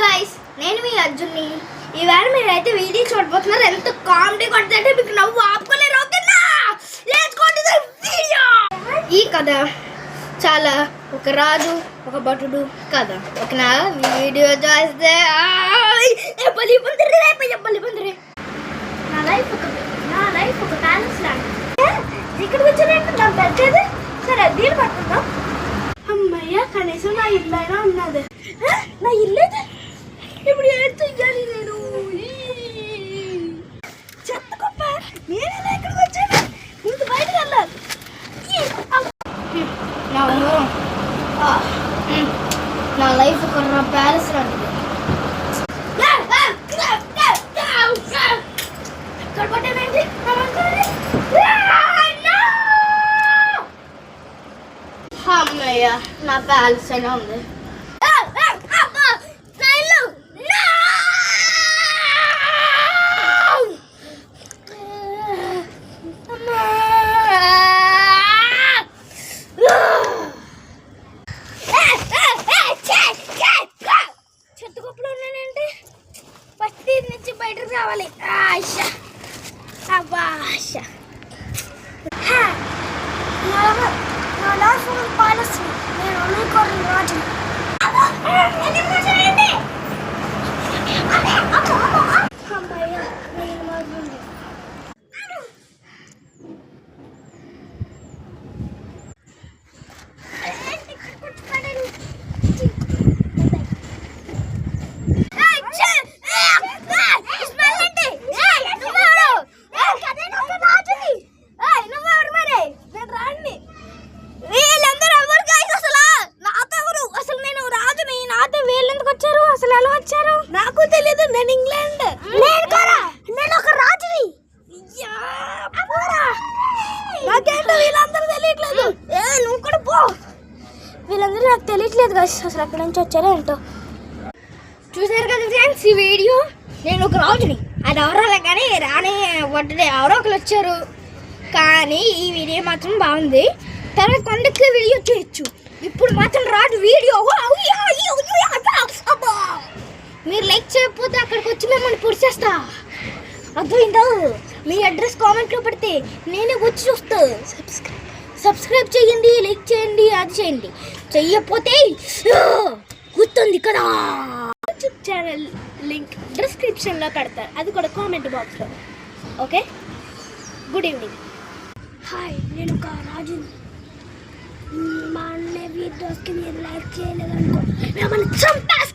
Guys, నేను మీ అర్జున్ని. ఈవేళ మీరైతే వీడియో చూడబోతున్నారు. ఎంత కామెడీ కొడుతుంటే మీకు నవ్వు ఆపుకోలేరు. ఓకేనా? Let's go to the video. ఈ కథ చాలా ఒక రాజు ఒక భటుడు కథ. ఓకేనా? వీడియో చూస్తే పల్లి బందరే నా లైఫ్ ఒక ప్యాలెస్ లాంటి. ఇక్కడికి వచ్చానంటే నా పెద్దది. సరే దీన్ని పట్టుకుందాం. అమ్మయ్య, కనీసం నా ఇల్లు అయినా ఉన్నది. నా ఇల్లు అయితే ఇప్పుడు ఏడుతూ ఇవ్వాలి. నేను చెత్త గొప్ప నేనే ఇక్కడికి వచ్చాను. ఇంత బయటకు వెళ్ళాలి. నా లైఫ్ ఒక ప్యాలెస్ లాంటిది. అమ్మయ్య, నా ప్యాలెస్ అయినా ఉంది. చెత్తగొప్పలో ఉన్నానంటే ఫస్ట్ నుంచి బయటకు రావాలి. ఆశా అబ్బా ఆశా. నా లైఫ్ ప్యాలెస్. నేను అనుకోరు రాజు. అమ్మయ్య, నేను మాట్లాడి నాకు తెలియదు. నేను ఇంగ్లాండ్. నేను ఒక రాజుని. నాకేంటో వీళ్ళందరూ తెలియట్లేదు. నువ్వు కూడా పో. వీళ్ళందరూ నాకు తెలియట్లేదు కదా అసలు ఎక్కడి నుంచి వచ్చారో ఏంటో. చూసారు కదా ఫ్రెండ్స్ ఈ వీడియో. నేను ఒక రాజుని. అది ఎవరో కానీ రాని వడ్డే ఎవరో ఒకరు వచ్చారు. కానీ ఈ వీడియో మాత్రం బాగుంది. తర్వాత కొండకి వీడియో చేయొచ్చు. ఇప్పుడు మాత్రం రాజు వీడియో. మీరు లైక్ చేయకపోతే అక్కడికి వచ్చి మిమ్మల్ని పొడిచేస్తా. అర్థమైందా? మీ అడ్రస్ కామెంట్లో పెడితే నేనే వచ్చి చూస్తా. సబ్స్క్రైబ్ చేయండి, లైక్ చేయండి, అది చేయండి. చెయ్యకపోతే గుర్తుంది కదా. యూట్యూబ్ ఛానల్ లింక్ డిస్క్రిప్షన్లో పెడతారు, అది కూడా కామెంట్ బాక్స్లో. Okay, good evening. హాయ్, నేను ఒక రాజుని. మా అన్న వీడియోస్కి మీరు లైక్ చేయలేదనుకో మిమ్మల్ని చంపేస్తా.